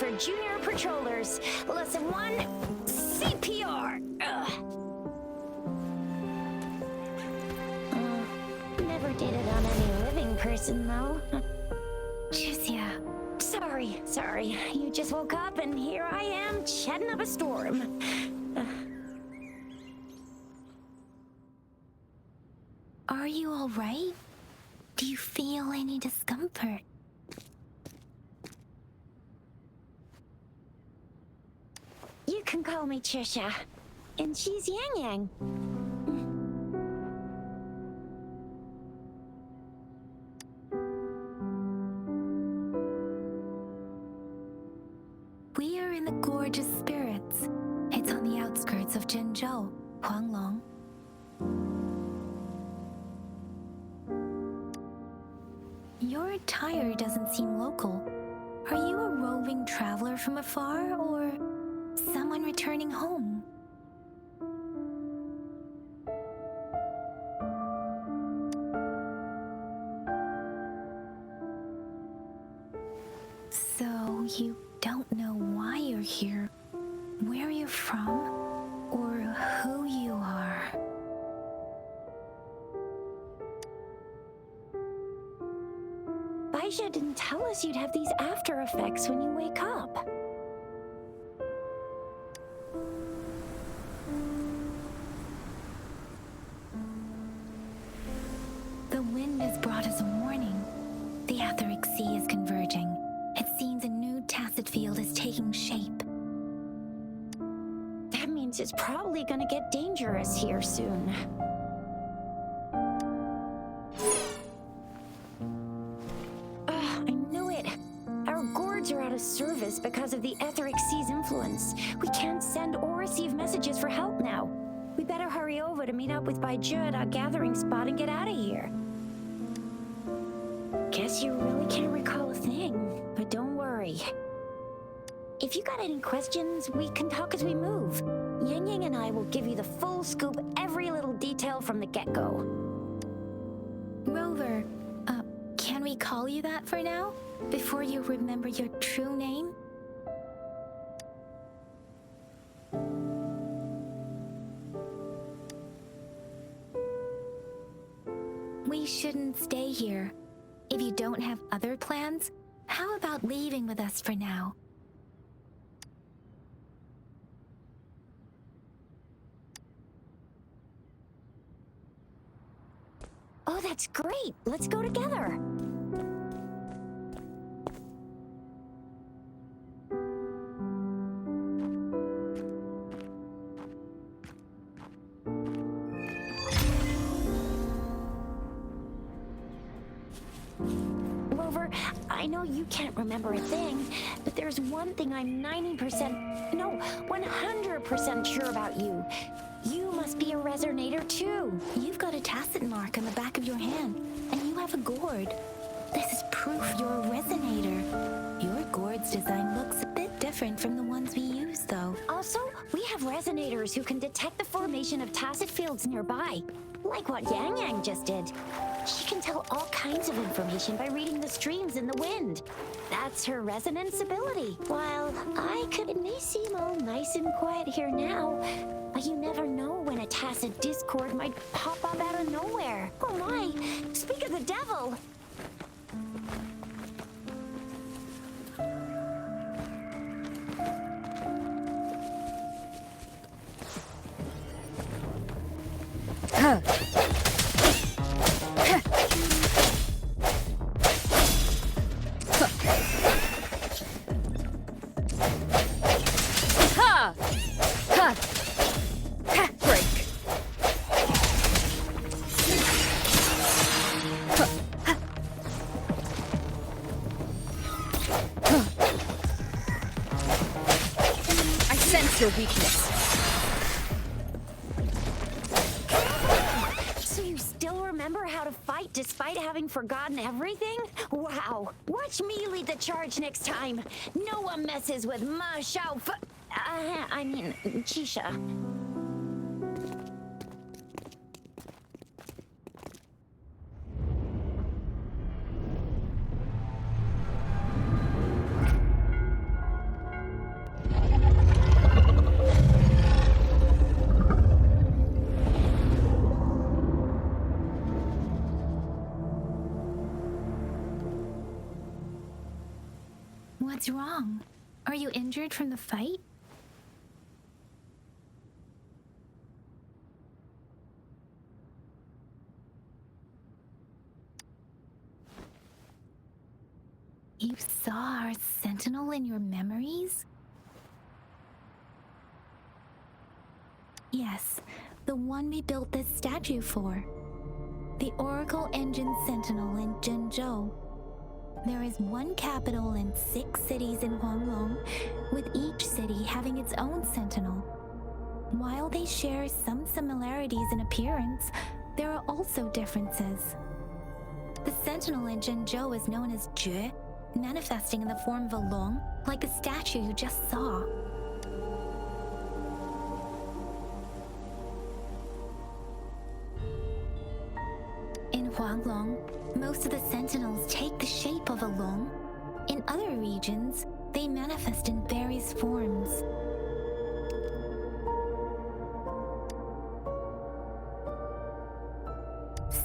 for junior patrollers. Lesson 1, CPR. Never did it on any living person, though. Juicia. Sorry. You just woke up and here I am, chatting up a storm. Are you all right? Do you feel any discomfort? You can call me Trisha. And she's Yang Yang. We are in the Gorgeous Spirits. It's on the outskirts of Zhenzhou, Huanglong. Your attire doesn't seem local. Are you a roving traveler from afar, or someone returning home? So you don't know why you're here, where you're from, or who you are. Baisha didn't tell us you'd have these after effects when you wake up. The wind has brought us a warning. The etheric sea is converging. It seems a new tacit field is taking shape. That means it's probably gonna get dangerous here soon. I knew it. Our gourds are out of service because of the etheric sea's influence. We can't send or receive messages for help now. We better hurry over to meet up with Baiju at our gathering spot and get out of here. Guess you really can't recall a thing, but don't worry. If you got any questions, we can talk as we move. Yang Yang and I will give you the full scoop, every little detail from the get-go. Rover, can we call you that for now? Before you remember your true name? We shouldn't stay here. If you don't have other plans, how about leaving with us for now? Oh, that's great! Let's go together! Rover, I know you can't remember a thing, but there's one thing I'm 100% sure about you. You must be a resonator too. You've got a tacit mark on the back of your hand, and you have a gourd. This is proof you're a resonator. Your gourd's design looks a bit different from the ones we use, though. Also, we have resonators who can detect the formation of tacit fields nearby, like what Yang Yang just did. She can tell all kinds of information by reading the streams in the wind. That's her resonance ability. While it may seem all nice and quiet here now, but you never know when a tacit discord might pop up out of nowhere. Oh my, speak of the devil! Your weakness. So you still remember how to fight despite having forgotten everything? Wow. Watch me lead the charge next time. No one messes with Ma Xiao Chisha. What's wrong? Are you injured from the fight? You saw our sentinel in your memories? Yes, the one we built this statue for. The Oracle Engine Sentinel in Zhenzhou. There is one capital and 6 cities in Huanglong, with each city having its own sentinel. While they share some similarities in appearance, there are also differences. The sentinel in Zhenzhou is known as Jue, manifesting in the form of a long, like the statue you just saw. In Huanglong, most of the sentinels take the shape of a long. In other regions, they manifest in various forms.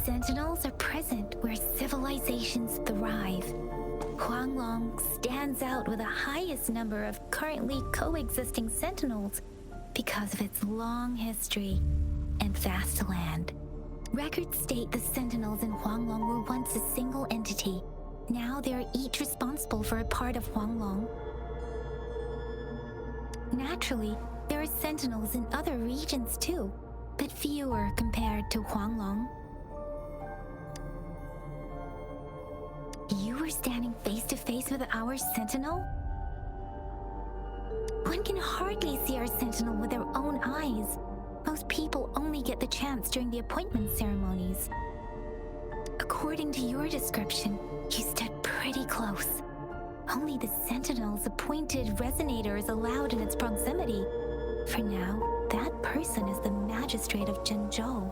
Sentinels are present where civilizations thrive. Huanglong stands out with the highest number of currently coexisting sentinels because of its long history and vast land. Records state the sentinels in Huanglong were once a single entity. Now they are each responsible for a part of Huanglong. Naturally, there are sentinels in other regions too, but fewer compared to Huanglong. You were standing face to face with our sentinel? One can hardly see our sentinel with their own eyes. Most people only get the chance during the appointment ceremonies. According to your description, you stood pretty close. Only the sentinel's appointed resonator is allowed in its proximity. For now, that person is the magistrate of Zhenzhou.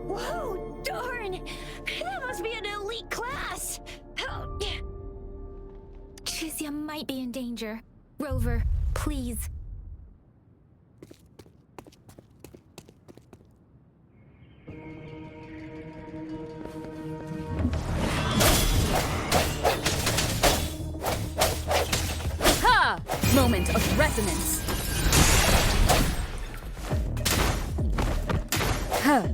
Whoa, darn! That must be an elite class! Oh. Chizia might be in danger. Rover, please. Ha! Moment of resonance. Huh.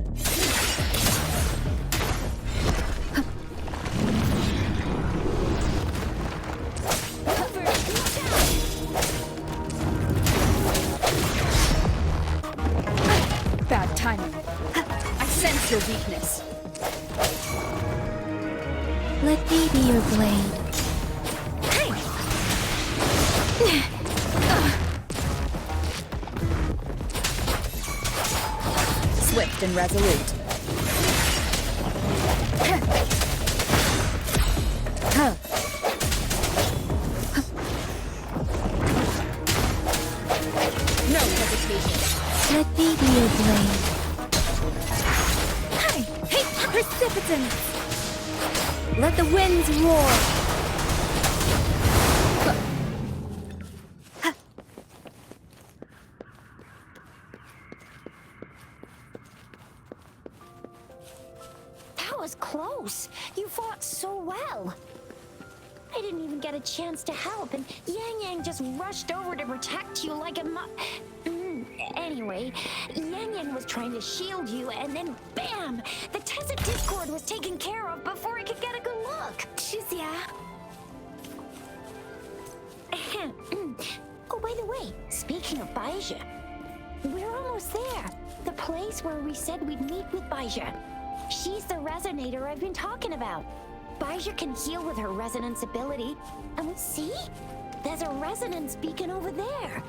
Bad timing. I sense your weakness. Let me be your blade. Swift and resolute. Huh. No hesitation. Let me be your blade. Hey, precipitants! Let the winds roar! That was close. You fought so well. I didn't even get a chance to help, and Yang Yang just rushed over to protect you like a Anyway, Yang Yang was trying to shield you, and then bam! The Tessa Discord was taken care of before I could get a good look. Chizia. Oh, by the way, speaking of Baizha, we're almost there. The place where we said we'd meet with Baizha. She's the resonator I've been talking about. Baizha can heal with her resonance ability. And see? There's a resonance beacon over there.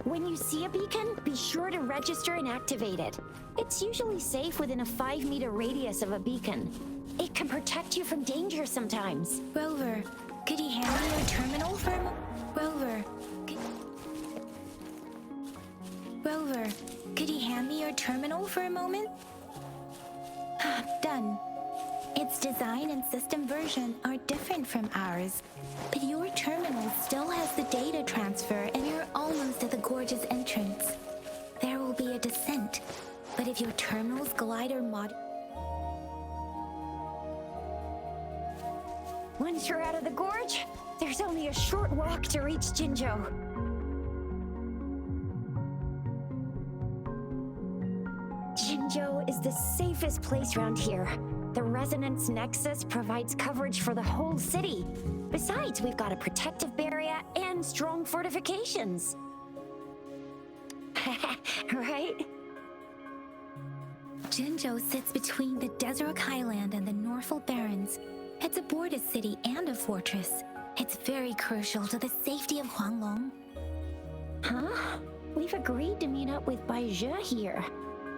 When you see a beacon, be sure to register and activate it. It's usually safe within a 5-meter radius of a beacon. It can protect you from danger sometimes. Rover, could you hand me your terminal for a Rover, Rover, could you hand me your terminal for a moment? Done. Its design and system version are different from ours, but your terminal still has the data transfer and you're almost at the gorge's entrance. There will be a descent, but if your terminal's glider Once you're out of the gorge, there's only a short walk to reach Jinzhou. Jinzhou is the safest place around here. The Resonance Nexus provides coverage for the whole city. Besides, we've got a protective barrier and strong fortifications. Right? Jinzhou sits between the Desert Highland and the Norfolk Barrens. It's a border city and a fortress. It's very crucial to the safety of Huanglong. Huh? We've agreed to meet up with Bai Zhe here.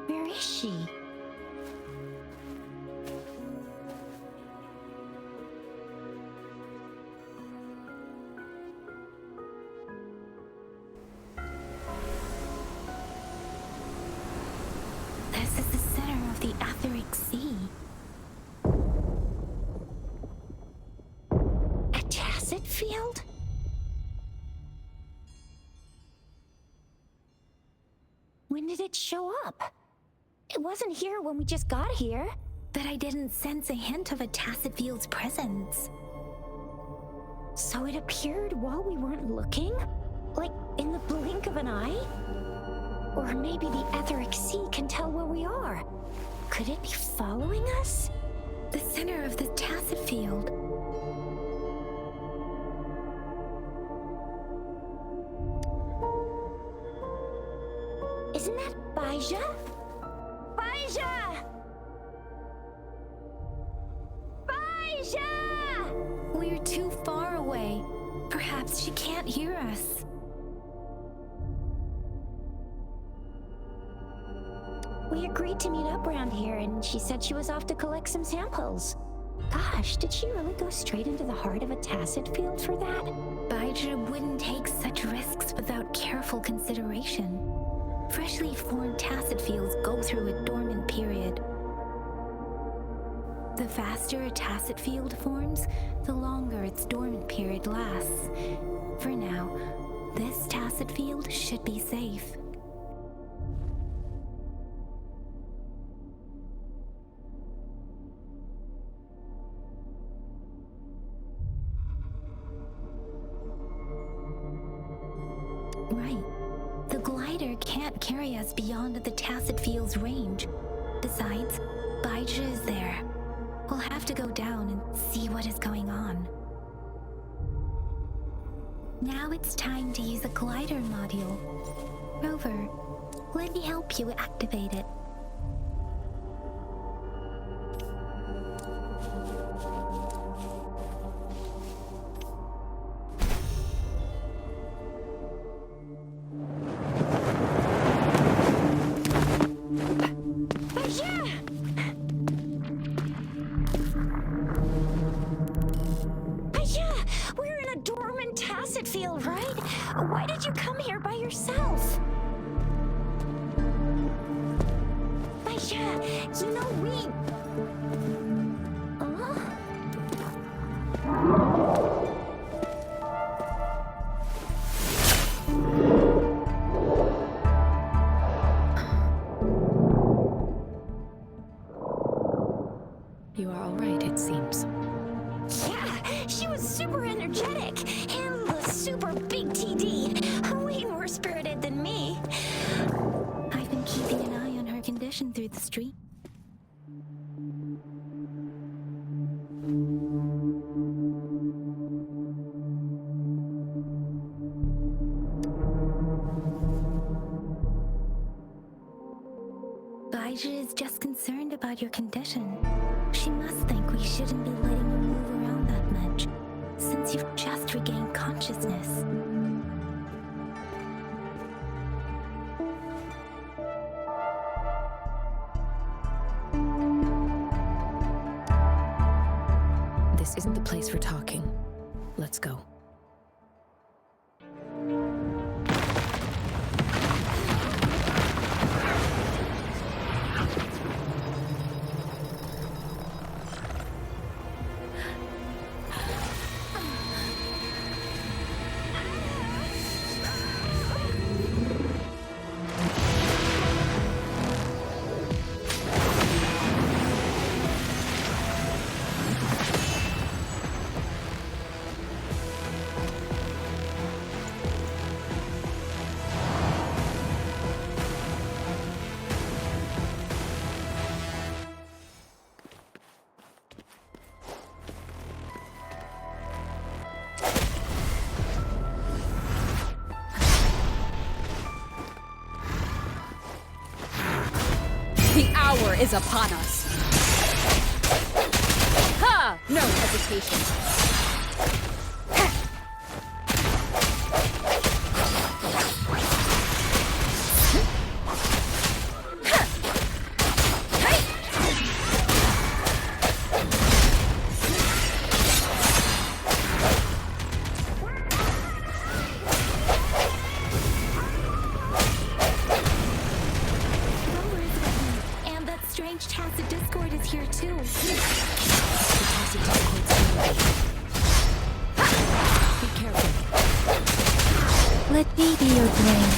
Where is she? This is the center of the Etheric Sea. A tacit field? When did it show up? It wasn't here when we just got here. But I didn't sense a hint of a tacit field's presence. So it appeared while we weren't looking? Like in the blink of an eye? Or maybe the Etheric Sea can tell where we are. Could it be following us? The center of the tacit field. Isn't that Bai Zhe? Bai Zhe! Bai Zhe! We're too far away. Perhaps she can't hear us. We agreed to meet up around here, and she said she was off to collect some samples. Gosh, did she really go straight into the heart of a tacit field for that? Bai Zhe wouldn't take such risks without careful consideration. Freshly formed tacit fields go through a dormant period. The faster a tacit field forms, the longer its dormant period lasts. For now, this tacit field should be safe. Right. The glider can't carry us beyond the tacit field's range. Besides, Bai Zhe is there. We'll have to go down and see what is going on. Now it's time to use a glider module. Rover, let me help you activate it. Why did you come here by yourself? Baisha, you know we... You are all right, it seems. Yeah, she was super energetic and the super big TD. Way more spirited than me. I've been keeping an eye on her condition through the street. Bai Zhe is just concerned about your condition. She must think we shouldn't be letting you move around that much, since you've just regained consciousness. This isn't the place for talking. Let's go. is upon us. Ha! No hesitation. Strange tacit discord is here too. Be careful. Let me be your blade.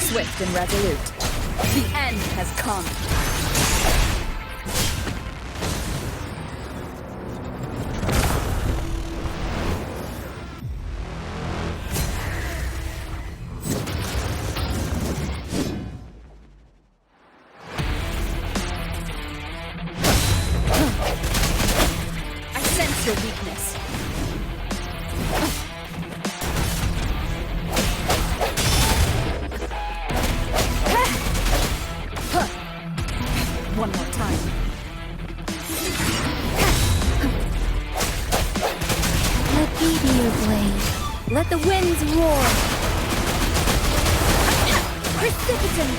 Swift and resolute. The end has come. Your weakness. One more time. Let me be your blade. Let the winds roar. Precipitant.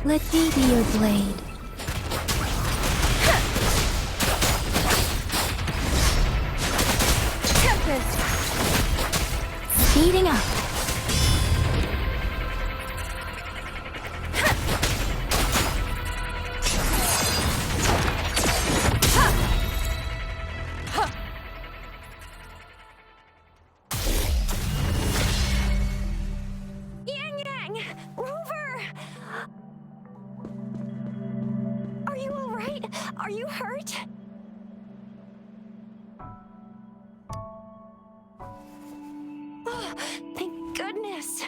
Let me be your blade. Tempest. Speeding up. Are you hurt? Oh, thank goodness.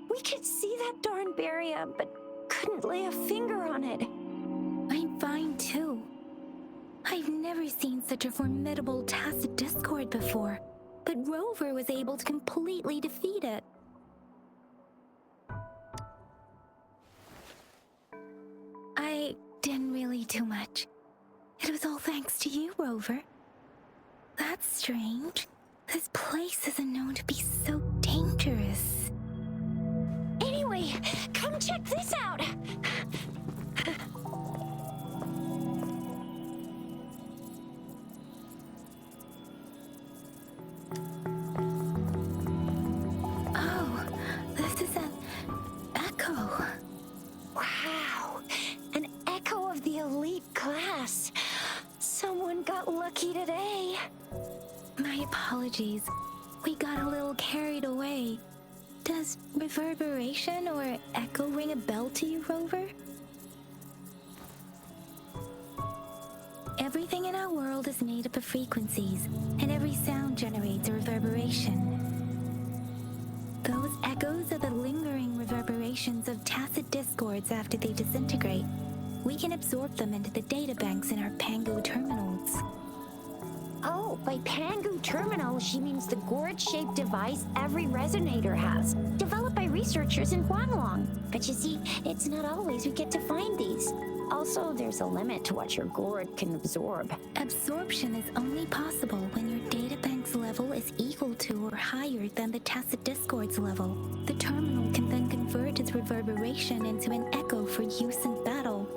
We could see that darn barrier, but couldn't lay a finger on it. I'm fine too. I've never seen such a formidable tacit discord before, but Rover was able to completely defeat it. I didn't really do much. It was all thanks to you, Rover. That's strange. This place isn't known to be so dangerous. Anyway, come check this out! Oh, this is an echo. Wow, an echo of the elite class. Someone got lucky today. My apologies. We got a little carried away. Does reverberation or echo ring a bell to you, Rover? Everything in our world is made up of frequencies, and every sound generates a reverberation. Those echoes are the lingering reverberations of tacit discords after they disintegrate. We can absorb them into the databanks in our Pangu terminals. Oh, by Pangu terminal, she means the gourd-shaped device every resonator has, developed by researchers in Guanglong. But you see, it's not always we get to find these. Also, there's a limit to what your gourd can absorb. Absorption is only possible when your databank's level is equal to or higher than the tacit discord's level. The terminal can then convert its reverberation into an echo for use in battle.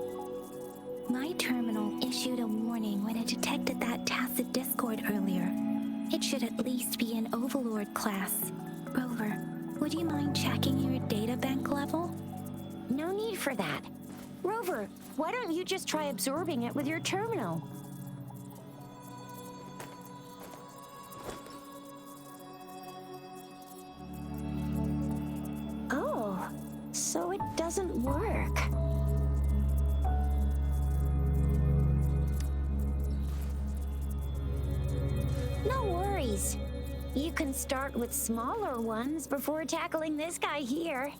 My terminal issued a warning when it detected that tacit discord earlier. It should at least be an Overlord class. Rover, would you mind checking your databank level? No need for that. Rover, why don't you just try absorbing it with your terminal? doesn't work. No worries. You can start with smaller ones before tackling this guy here.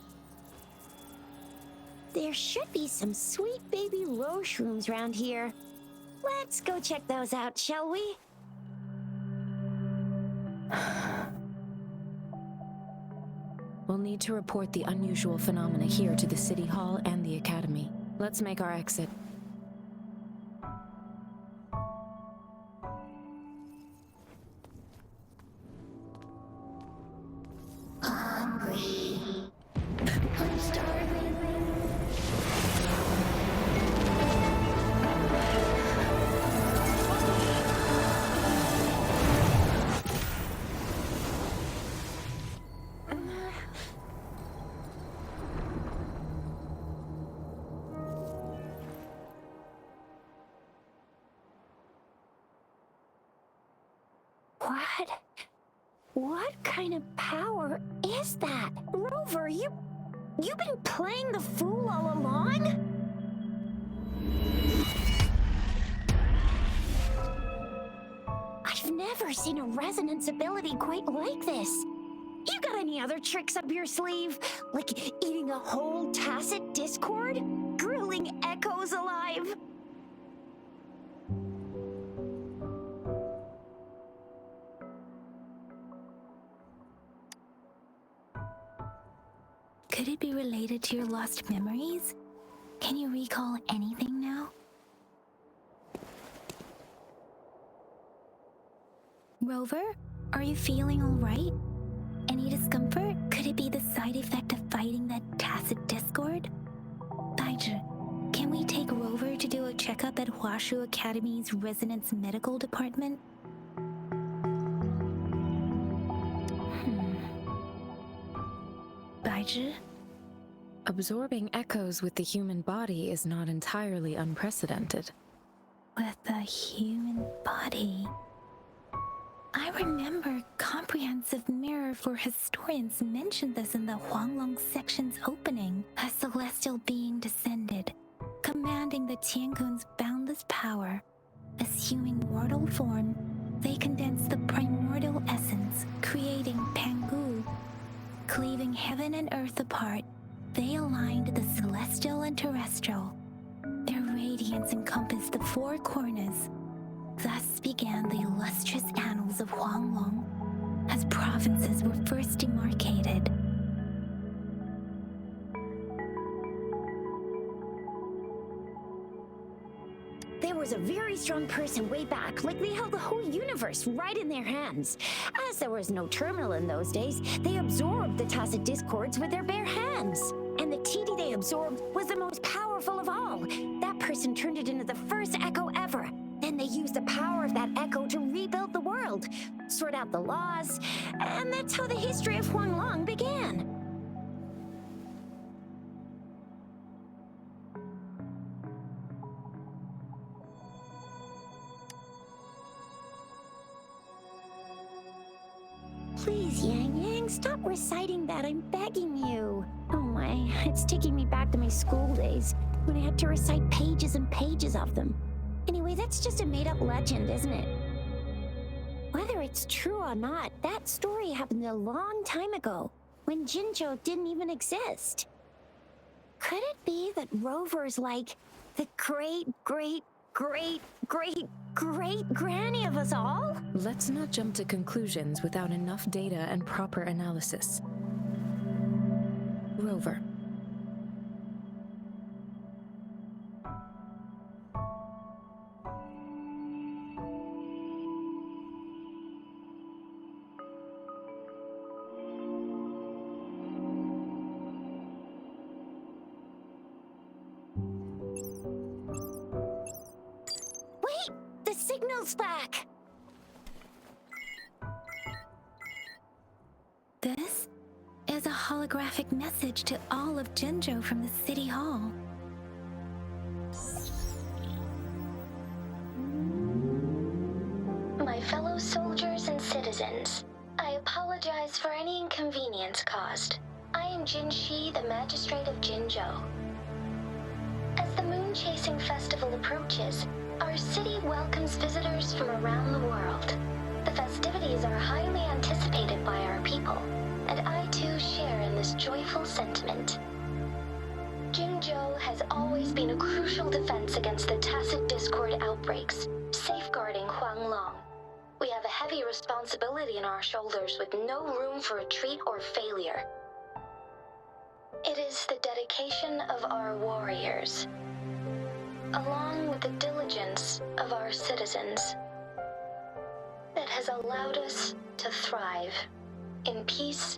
There should be some sweet baby rose shrooms around here. Let's go check those out, shall we? We'll need to report the unusual phenomena here to the City Hall and the Academy. Let's make our exit. Hungry. I'm starving. What? What kind of power is that? Rover, you've been playing the fool all along? I've never seen a resonance ability quite like this. You got any other tricks up your sleeve? Like eating a whole tacit discord? Grilling echoes alive? Could it be related to your lost memories? Can you recall anything now? Rover, are you feeling all right? Any discomfort? Could it be the side effect of fighting that tacit discord? Baizhi, can we take Rover to do a checkup at Huashu Academy's Resonance Medical Department? Baizhi? Absorbing echoes with the human body is not entirely unprecedented. With the human body. I remember Comprehensive Mirror for Historians mentioned this in the Huanglong section's opening. A celestial being descended, commanding the Tiankun's boundless power. Assuming mortal form, they condensed the primordial essence, creating Pangu. Cleaving heaven and earth apart, they aligned the celestial and terrestrial. Their radiance encompassed the four corners. Thus began the illustrious annals of Huanglong, as provinces were first demarcated. There was a very strong person way back, like they held the whole universe right in their hands. As there was no terminal in those days, they absorbed the tacit discords with their bare hands. And the TD they absorbed was the most powerful of all. That person turned it into the first echo ever. Then they used the power of that echo to rebuild the world, sort out the laws, and that's how the history of Huanglong began. Please, Yang Yang, stop reciting that, I'm begging you. Oh my, it's taking me back to my school days, when I had to recite pages and pages of them. Anyway, that's just a made-up legend, isn't it? Whether it's true or not, that story happened a long time ago, when Jinzhou didn't even exist. Could it be that Rover's like the great-great-great-great-great-granny of us all? Let's not jump to conclusions without enough data and proper analysis. Rover. Signal's back! This is a holographic message to all of Jinzhou from the City Hall. My fellow soldiers and citizens, I apologize for any inconvenience caused. I am Jin Shi, the Magistrate of Jinzhou. As the Moon Chasing Festival approaches, our city welcomes visitors from around the world. The festivities are highly anticipated by our people, and I too share in this joyful sentiment. Jinzhou has always been a crucial defense against the tacit discord outbreaks, safeguarding Huanglong. We have a heavy responsibility on our shoulders with no room for retreat or failure. It is the dedication of our warriors, along with the diligence of our citizens, that has allowed us to thrive in peace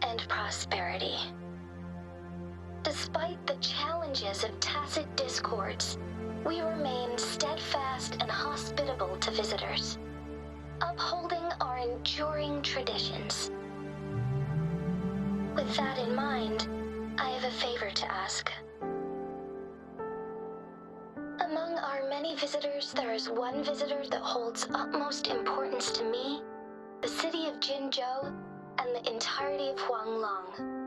and prosperity. Despite the challenges of tacit discords, we remain steadfast and hospitable to visitors, upholding our enduring traditions. With that in mind, I have a favor to ask. Among our many visitors, there is one visitor that holds utmost importance to me, the city of Jinzhou, and the entirety of Huanglong.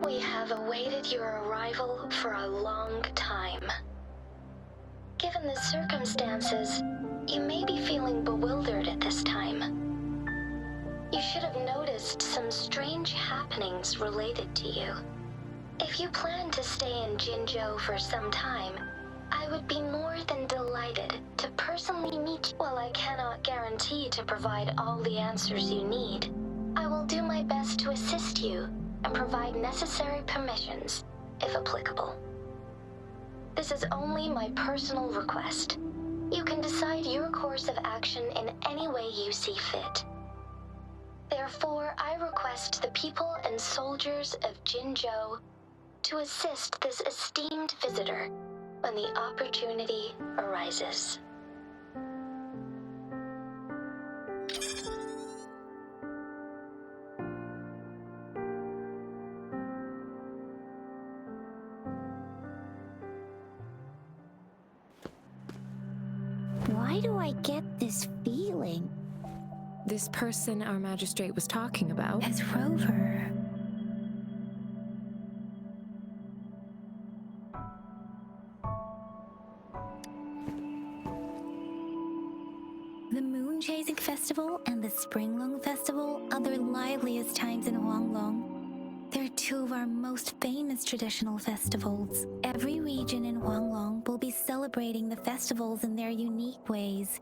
We have awaited your arrival for a long time. Given the circumstances, you may be feeling bewildered at this time. You should have noticed some strange happenings related to you. If you plan to stay in Jinzhou for some time, I would be more than delighted to personally meet you. While I cannot guarantee to provide all the answers you need, I will do my best to assist you and provide necessary permissions, if applicable. This is only my personal request. You can decide your course of action in any way you see fit. Therefore, I request the people and soldiers of Jinzhou to assist this esteemed visitor when the opportunity arises. Why do I get this feeling? This person our magistrate was talking about? As Rover. The Moon Chasing Festival and the Springlong Festival are the liveliest times in Huanglong. They're two of our most famous traditional festivals. Every region in Huanglong will be celebrating the festivals in their unique ways.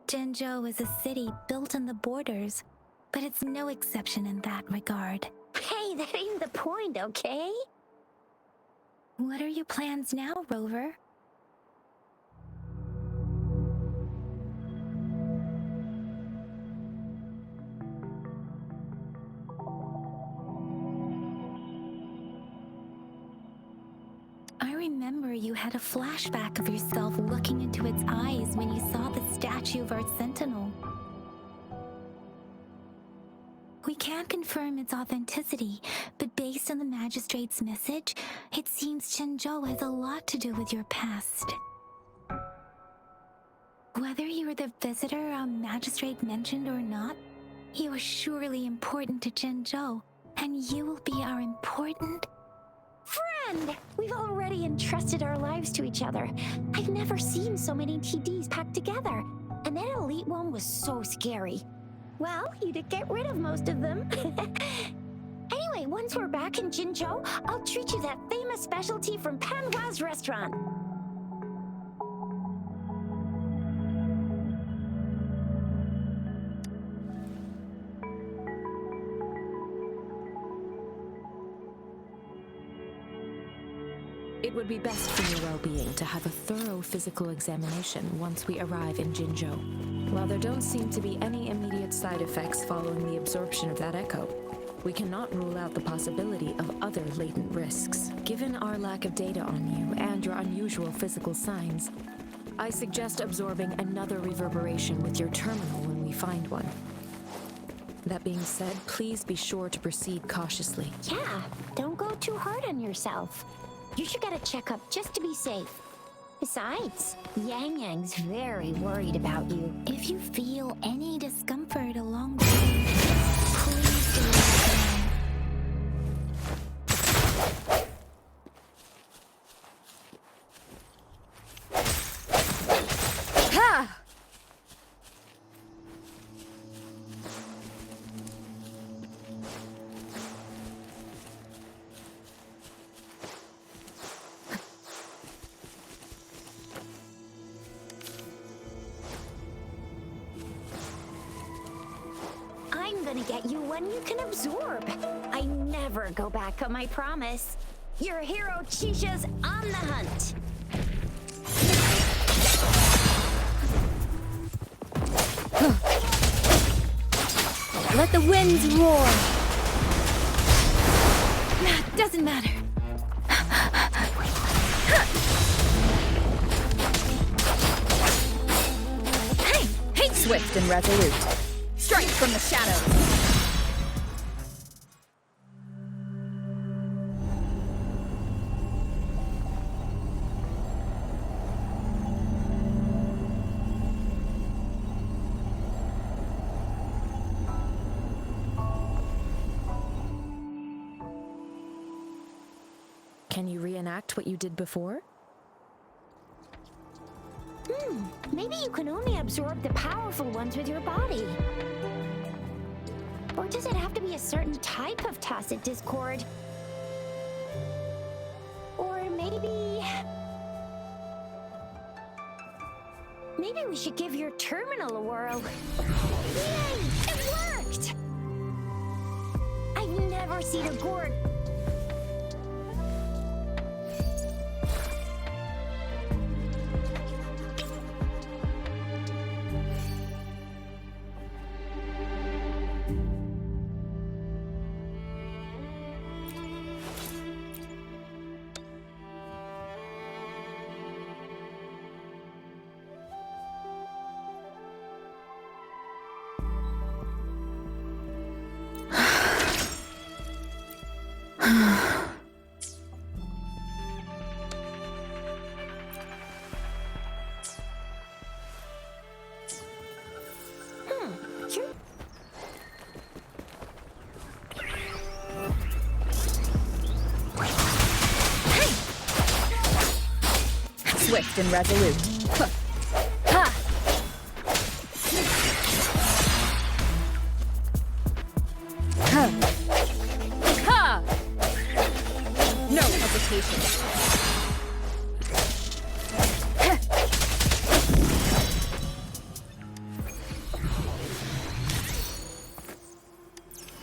Jinzhou is a city built on the borders, but it's no exception in that regard. Hey, that ain't the point, okay? What are your plans now, Rover? I remember you had a flashback of yourself looking into its eyes when you saw the statue of our sentinel. We can't confirm its authenticity, but based on the magistrate's message, it seems Jinzhou has a lot to do with your past. Whether you were the visitor our magistrate mentioned or not, you are surely important to Jinzhou, and you will be our important Friend! We've already entrusted our lives to each other. I've never seen so many TDs packed together. And that elite one was so scary. Well, you did get rid of most of them. Anyway, once we're back in Jinzhou, I'll treat you that famous specialty from Panhua's restaurant. It would be best for your well-being to have a thorough physical examination once we arrive in Jinzhou. While there don't seem to be any immediate side effects following the absorption of that echo, we cannot rule out the possibility of other latent risks. Given our lack of data on you and your unusual physical signs, I suggest absorbing another reverberation with your terminal when we find one. That being said, please be sure to proceed cautiously. Yeah, don't go too hard on yourself. You should get a checkup just to be safe. Besides, Yang Yang's very worried about you. If you feel any discomfort along the way, get you one you can absorb. I never go back on my promise. Your hero Chisha's on the hunt. Let the winds roar. Doesn't matter. Hey, swift and resolute. Strike from the shadows. Can you reenact what you did before? Maybe you can only absorb the powerful ones with your body. Or does it have to be a certain type of tacit discord? Or maybe we should give your terminal a whirl. Yay! It worked! I've never seen a gourd. Swift and resolute. Ha! Ha! Ha! No hesitation.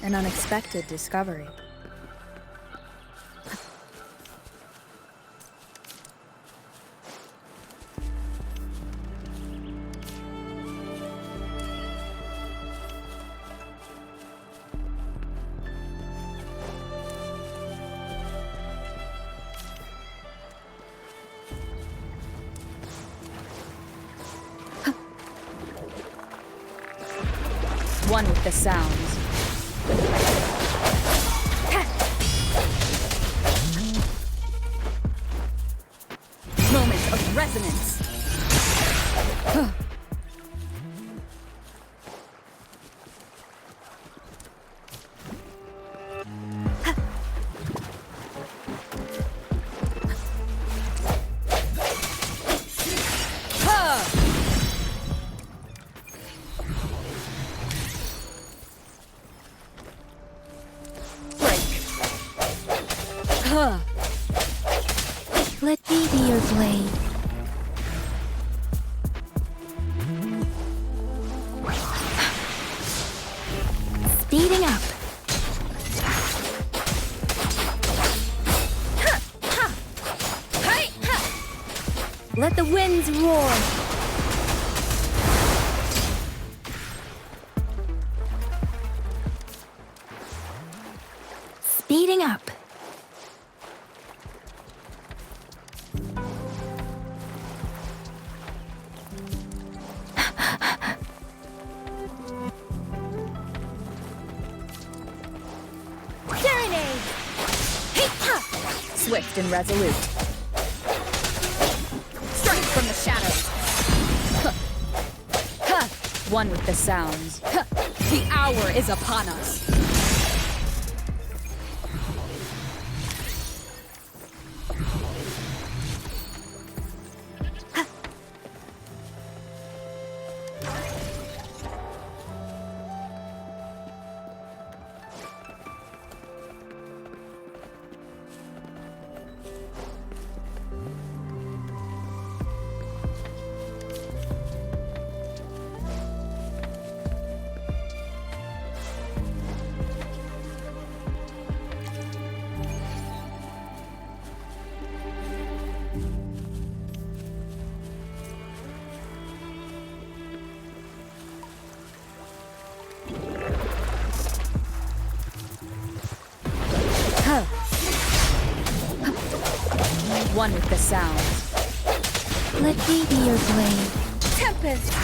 An unexpected discovery. One with the sounds. Moment of resonance. Let me be your blade. Speeding up. Let the winds roar. Speeding up. Swift and resolute. Strike from the shadows. One with the sounds. The hour is upon us. one with the sound. Let me be your blade. Tempest!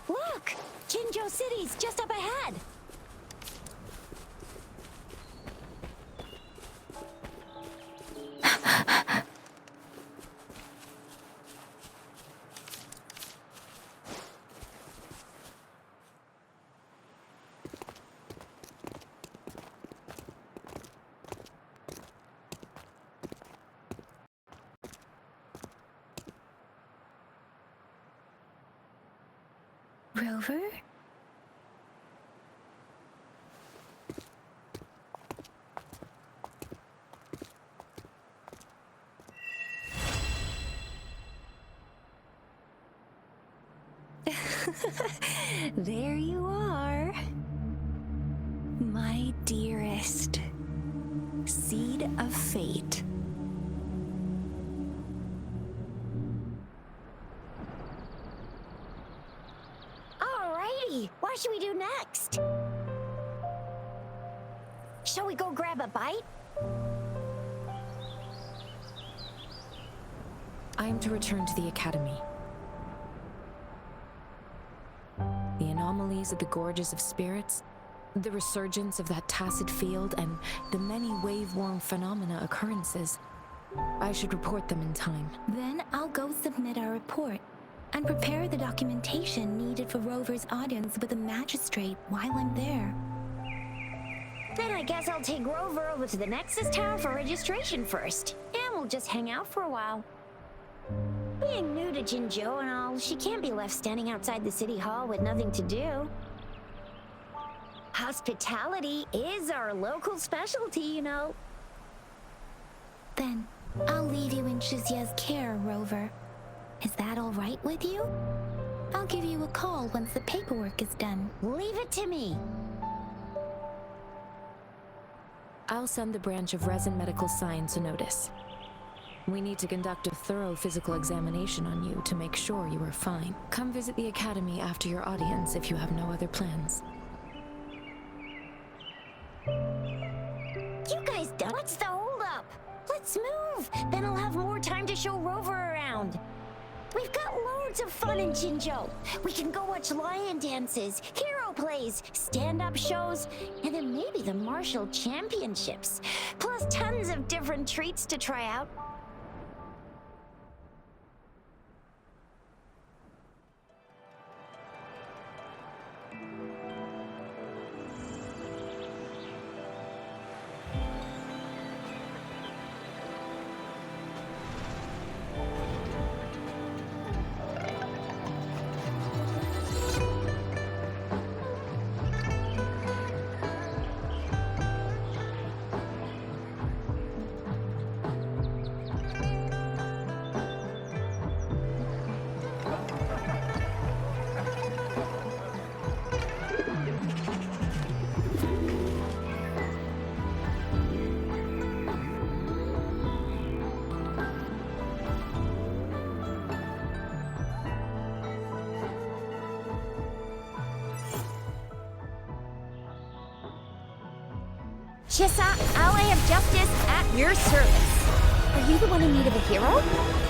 Look! Jinzhou City's just up ahead! Rover? There you are. My dearest. Seed of fate. Alrighty, what should we do next? Shall we go grab a bite? I am to return to the Academy. The anomalies of the gorges of spirits, the resurgence of that tacit field, and the many wave-worn phenomena occurrences. I should report them in time. Then I'll go submit our report and prepare the documentation needed for Rover's audience with the magistrate while I'm there. Then I guess I'll take Rover over to the Nexus Tower for registration first. And we'll just hang out for a while. Being new to Jinzhou and all, she can't be left standing outside the city hall with nothing to do. Hospitality is our local specialty, you know. Then I'll leave you in Shizia's care, Rover. Is that all right with you? I'll give you a call once the paperwork is done. Leave it to me. I'll send the branch of Resin Medical Science a notice. We need to conduct a thorough physical examination on you to make sure you are fine. Come visit the Academy after your audience if you have no other plans. You guys done? What's the holdup? Let's move. Then I'll have more time to show Rover around. We've got loads of fun in Jinzhou. We can go watch lion dances, hero plays, stand-up shows, and then maybe the martial championships. Plus tons of different treats to try out. Chissa, ally of justice at your service. Are you the one in need of a hero?